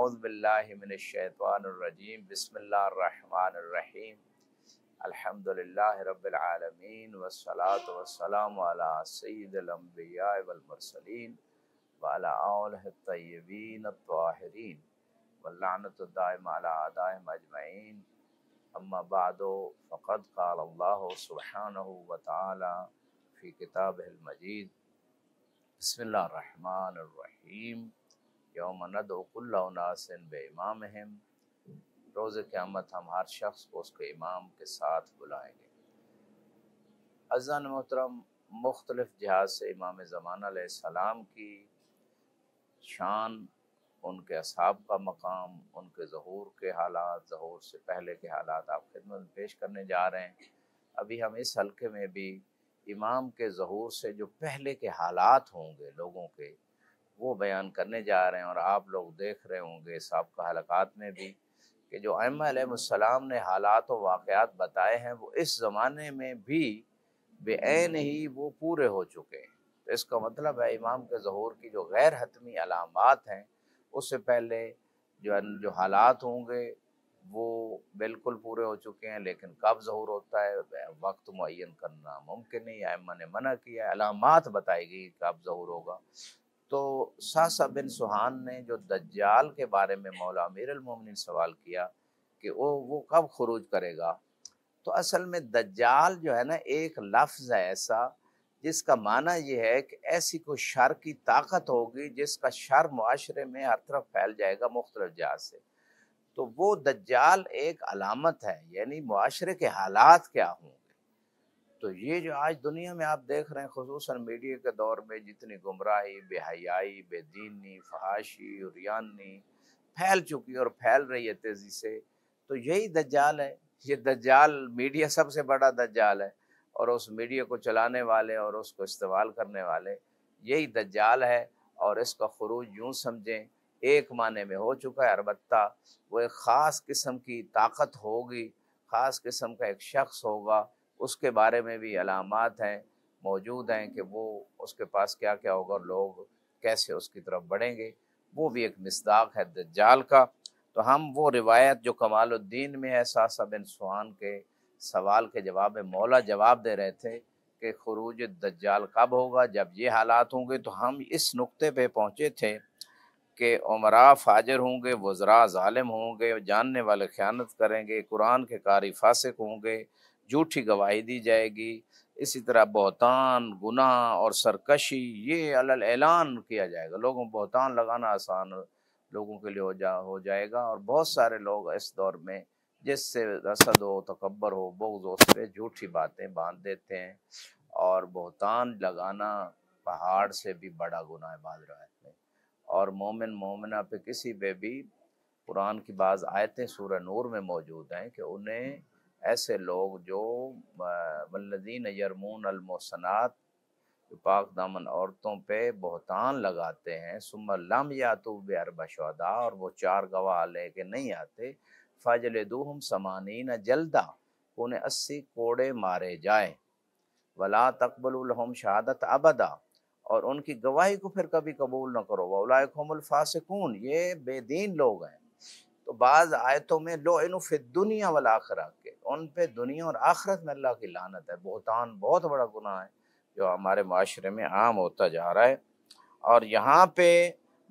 اعوذ باللہ من الشیطان الرجیم بسم اللہ الرحمن الرحیم الحمدللہ رب العالمین والصلاة والسلام علی سید الانبیاء والمرسلین وعلی آلہ الطیبین الطاہرین واللعنۃ الدائمہ علی اعدائہم اجمعین اما بعد فقد قال اللہ سبحانہ وتعالی فی کتابہ المجید بسم اللہ الرحمن الرحیم یوم ندعو کل اناس بامامہم، روز قیامت ہم ہر شخص کو اس کے امام کے ساتھ بلائیں گے۔ عزیزان محترم، مختلف جہات سے امام زمانہ علیہ السلام کی شان، ان کے اصحاب کا مقام، ان کے ظہور کے حالات، ظہور سے پہلے کے حالات آپ خدمت میں پیش کرنے جا رہے ہیں۔ ابھی ہم اس حلقے میں بھی امام کے ظہور سے جو پہلے کے حالات ہوں گے لوگوں کے، وہ بیان کرنے جا رہے ہیں، اور آپ لوگ دیکھ رہے ہوں گے سابقہ حلقات میں بھی کہ جو ائمہ علیہ السلام نے حالات و واقعات بتائے ہیں وہ اس زمانے میں بھی بے عین ہی وہ پورے ہو چکے ہیں۔ تو اس کا مطلب ہے امام کے ظہور کی جو غیر حتمی علامات ہیں اس سے پہلے جو حالات ہوں گے وہ بالکل پورے ہو چکے ہیں، لیکن کب ظہور ہوتا ہے وقت معین کرنا ممکن نہیں، ائمہ نے منع کیا ہے، علامات بتائی گئی کب ظہور ہوگا۔ تو ساسا بن سہان نے جو دجال کے بارے میں مولا امیر المومنین سوال کیا کہ وہ کب خروج کرے گا، تو اصل میں دجال جو ہے نا ایک لفظ ہے ایسا جس کا معنی یہ ہے کہ ایسی کوئی شر کی طاقت ہوگی جس کا شر معاشرے میں ہر طرف پھیل جائے گا مختلف جہات سے۔ تو وہ دجال ایک علامت ہے، یعنی معاشرے کے حالات کیا ہوں گے۔ تو یہ جو آج دنیا میں آپ دیکھ رہے ہیں خصوصاً میڈیا کے دور میں جتنی گمراہی، بے حیائی، بے دینی، فحاشی اور ریانی پھیل چکی اور پھیل رہی ہے تیزی سے، تو یہی دجال ہے۔ یہ دجال میڈیا سب سے بڑا دجال ہے، اور اس میڈیا کو چلانے والے اور اس کو استعمال کرنے والے یہی دجال ہے۔ اور اس کا خروج یوں سمجھیں ایک معنی میں ہو چکا ہے، البتہ وہ ایک خاص قسم کی طاقت ہوگی، خاص قسم کا ایک شخص ہوگا، اس کے بارے میں بھی علامات ہیں، موجود ہیں کہ وہ اس کے پاس کیا کیا ہوگا، لوگ کیسے اس کی طرف بڑھیں گے، وہ بھی ایک مصداق ہے دجال کا۔ تو ہم وہ روایت جو کمال الدین میں ہے ساسا بن سہان کے سوال کے جواب میں مولا جواب دے رہے تھے کہ خروج دجال کب ہوگا، جب یہ حالات ہوں گے۔ تو ہم اس نقطے پہ پہنچے تھے کہ عمراء فاجر ہوں گے، وزراء ظالم ہوں گے، جاننے والے خیانت کریں گے، قرآن کے قاری فاسق ہوں گے، جھوٹی گواہی دی جائے گی، اسی طرح بہتان، گناہ اور سرکشی یہ علل اعلان کیا جائے گا۔ لوگوں کو بہتان لگانا آسان لوگوں کے لیے ہو جائے گا، اور بہت سارے لوگ اس دور میں جس سے حسد ہو، تکبر ہو، بغض ہو، اس پہ جھوٹی باتیں باندھ دیتے ہیں، اور بہتان لگانا پہاڑ سے بھی بڑا گناہ ہے بعض روایت میں۔ اور مومن مومنہ پہ کسی پہ بھی قرآن کی بعض آیتیں سورہ نور میں موجود ہیں کہ انہیں ایسے لوگ جو والذین یرمون المحصنات، جو پاک دامن عورتوں پہ بہتان لگاتے ہیں، ثم لم یاتوا باربع شہداء، اور وہ 4 گواہ لے کے نہیں آتے، فجلدوہم 80 جلدہ، انہیں 80 کوڑے مارے جائیں، ولا تقبلوا لهم شہادت ابدا، اور ان کی گواہی کو پھر کبھی قبول نہ کرو، واولئک هم الفاسقون، یہ بے دین لوگ ہیں۔ تو بعض آیتوں میں لعنوا فی الدنیا والآخرہ کے، ان پہ دنیا اور آخرت میں اللہ کی لعنت ہے۔ بہتان بہت بڑا گناہ ہے جو ہمارے معاشرے میں عام ہوتا جا رہا ہے۔ اور یہاں پہ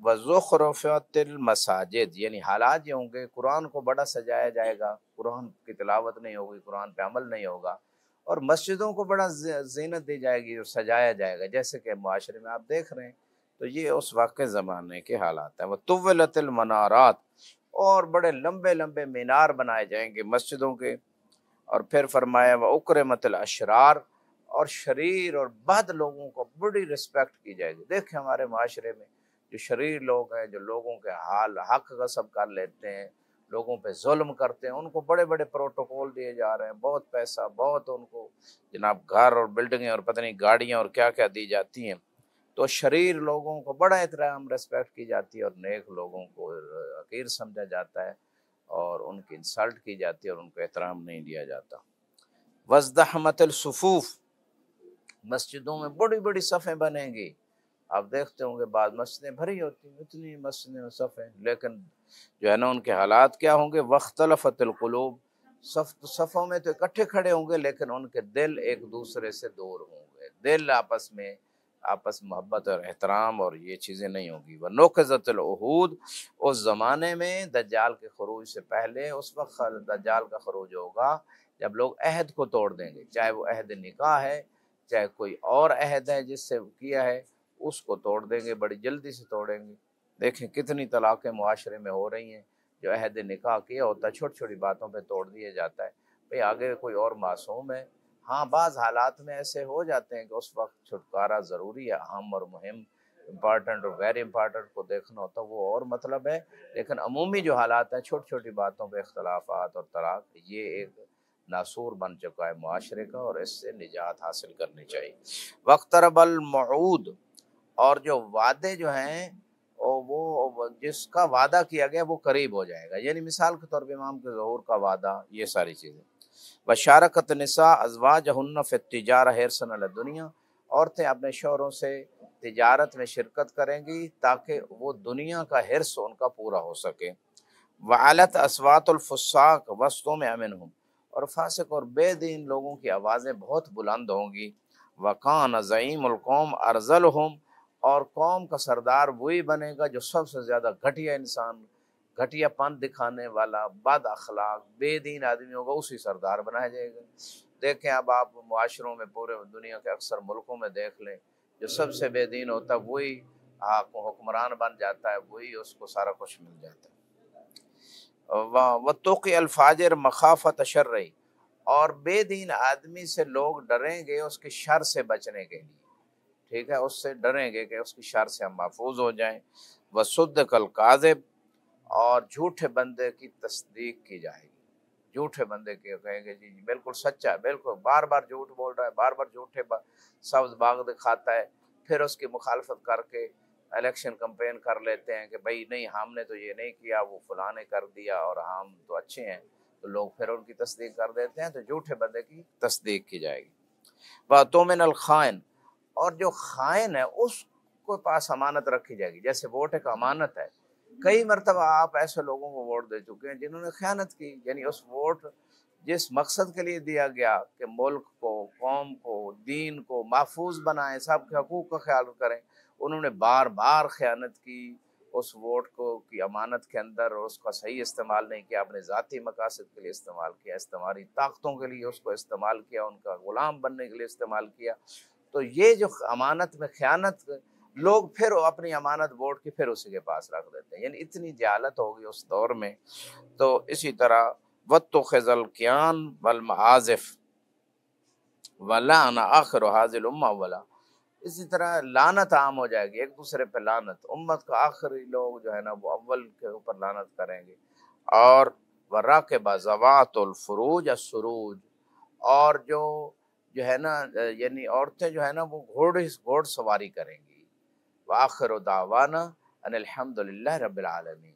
وزخرفت المساجد، یعنی حالات یہ ہوں گے قرآن کو بڑا سجایا جائے گا، قرآن کی تلاوت نہیں ہوگی، قرآن پہ عمل نہیں ہوگا، اور مسجدوں کو بڑا زینت دی جائے گی اور سجایا جائے گا جیسے کہ معاشرے میں آپ دیکھ رہے ہیں۔ تو یہ اس واقع زمانے کے حالات ہیں۔ وطولت المنارات، اور بڑے لمبے لمبے مینار بنائے جائیں گے مسجدوں کے۔ اور پھر فرمایا وَأُكْرِمَتِ الْأَشْرَارِ، اور شریر اور بد لوگوں کو بڑی رسپیکٹ کی جائے گی۔ دیکھیں ہمارے معاشرے میں جو شریر لوگ ہیں، جو لوگوں کے حق غصب کر لیتے ہیں، لوگوں پہ ظلم کرتے ہیں، ان کو بڑے بڑے پروٹوکول دیے جا رہے ہیں، بہت پیسہ، بہت ان کو جناب گھر اور بلڈنگیں اور پتہ نہیں گاڑیاں اور کیا کیا دی جاتی ہیں۔ تو شریر لوگوں کو بڑا احترام ریسپیکٹ کی جاتی ہے، اور نیک لوگوں کو حقیر سمجھا جاتا ہے، اور ان کی انسلٹ کی جاتی ہے، اور ان کو احترام نہیں دیا جاتا۔ وازدحمت الصفوف، مسجدوں میں بڑی بڑی صفیں بنیں گی، آپ دیکھتے ہوں گے بعض مسجدیں بھری ہوتی ہیں، اتنی مسجدیں و صف ہیں، لیکن جو ہے نا ان کے حالات کیا ہوں گے؟ واختلفت القلوب، صفوں میں تو اکٹھے کھڑے ہوں گے لیکن ان کے دل ایک دوسرے سے دور ہوں گے، دل آپس محبت اور احترام اور یہ چیزیں نہیں ہوں گی۔ وَنُقِضَتِ الْعُہُودُ، اس زمانے میں دجال کے خروج سے پہلے، اس وقت دجال کا خروج ہوگا جب لوگ عہد کو توڑ دیں گے، چاہے وہ عہد نکاح ہے، چاہے کوئی اور عہد ہے جس سے کیا ہے، اس کو توڑ دیں گے، بڑی جلدی سے توڑیں گے۔ دیکھیں کتنی طلاقیں معاشرے میں ہو رہی ہیں، جو عہد نکاح کیا ہوتا ہے چھوٹی چھوٹی باتوں پہ توڑ دیا جاتا ہے، بھئی آگے کوئی اور معصوم ہے۔ ہاں بعض حالات میں ایسے ہو جاتے ہیں کہ اس وقت چھٹکارا ضروری ہے، اہم اور مہم، امپارٹنٹ اور ویری امپارٹنٹ کو دیکھنا ہوتا ہے، وہ اور مطلب ہے، لیکن عمومی جو حالات ہیں چھوٹی چھوٹی باتوں پہ اختلافات اور طلاق، یہ ایک ناسور بن چکا ہے معاشرے کا، اور اس سے نجات حاصل کرنی چاہیے۔ وَاقْتَرَبَ الْمَوْعُودُ، اور جو وعدے جو ہیں وہ جس کا وعدہ کیا گیا وہ قریب ہو جائے گا، یعنی مثال کے طور پہ امام کے ظہور کا وعدہ، یہ ساری چیزیں۔ وَشَارَكَتْ النِّسَاءُ أَزْوَاجَهُنَّ فِي التِّجَارَةِ حِرْصًا عَلَى الدُّنْيَا، عورتیں اپنے شوہروں سے تجارت میں شرکت کریں گی تاکہ وہ دنیا کا حرص ان کا پورا ہو سکے۔ وَعَلَتْ أَصْوَاتُ الْفُسَّاقِ وَسْطُمِعَ مِنْهُمْ، اور فاسق اور بے دین لوگوں کی آوازیں بہت بلند ہوں گی۔ وَكَانَ زَعِيمُ الْقَوْمِ أَرْذَلُهُمْ، اور قوم کا سردار وہی بنے گا جو سب سے زیادہ گھٹیا انسان، گھٹیا پن دکھانے والا، بد اخلاق، بے دین آدمی ہوگا، اسی سردار بنایا جائے گا۔ دیکھیں اب آپ معاشروں میں پورے دنیا کے اکثر ملکوں میں دیکھ لیں، جو سب سے بے دین ہوتا ہے وہی حکمران بن جاتا ہے، وہی اس کو سارا کچھ مل جاتا ہے۔ وَاتَّقِ الْفَاجِرَ مَخَافَةَ شَرِّهِ، اور بے دین آدمی سے لوگ ڈریں گے اس کے شر سے بچنے کے لیے، ٹھیک ہے، اس سے ڈریں گے کہ اس کی شر سے ہم محفوظ ہو جائیں۔ وَصُدِّقَ الْكَاذِبَ، اور جھوٹے بندے کی تصدیق کی جائے گی، جھوٹے بندے کے کہیں گے جی بالکل سچا ہے، بالکل بار بار جھوٹ بول رہا ہے، بار بار جھوٹے سبز باغ دکھاتا ہے، پھر اس کی مخالفت کر کے الیکشن کمپین کر لیتے ہیں کہ بھئی نہیں ہم نے تو یہ نہیں کیا، وہ فلاں نے کر دیا اور ہم تو اچھے ہیں، تو لوگ پھر ان کی تصدیق کر دیتے ہیں، تو جھوٹے بندے کی تصدیق کی جائے گی۔ وَتُؤْمِنَ الْخَائِنَ، اور جو خائن ہے اس کو پاس امانت رکھی جائے گی، جیسے ووٹ ایک امانت ہے، کئی مرتبہ آپ ایسے لوگوں کو ووٹ دے چکے ہیں جنہوں نے خیانت کی، یعنی اس ووٹ جس مقصد کے لیے دیا گیا کہ ملک کو، قوم کو، دین کو محفوظ بنائیں، سب کے حقوق کا خیال کریں، انہوں نے بار بار خیانت کی اس ووٹ کو کی امانت کے اندر، اور اس کا صحیح استعمال نہیں کیا، اپنے ذاتی مقاصد کے لیے استعمال کیا، استعماری طاقتوں کے لیے اس کو استعمال کیا، ان کا غلام بننے کے لیے استعمال کیا۔ تو یہ جو امانت میں خیانت، لوگ پھر اپنی امانت ووٹ کی پھر اسی کے پاس رکھ دیتے ہیں، یعنی اتنی جہالت ہوگی اس دور میں۔ تو اسی طرح وَاتَّخَذَ الْكِيَانَ وَالْمَعَازِفَ وَلَعَنَ آخِرُ هَٰذِهِ الْأُمَّةِ وَلَا، اسی طرح لعنت عام ہو جائے گی، ایک دوسرے پہ لعنت، امت کا آخری لوگ جو ہے نا وہ اول کے اوپر لعنت کریں گے۔ اور وَرَاكِبَ ذَوَاتُ الْفُرُوجِ السُّرُوجِ، اور جو ہے نا یعنی عورتیں جو ہے نا وہ گھوڑ سواری کریں گی۔ وآخر دعوانا ان الحمد للہ رب العالمین۔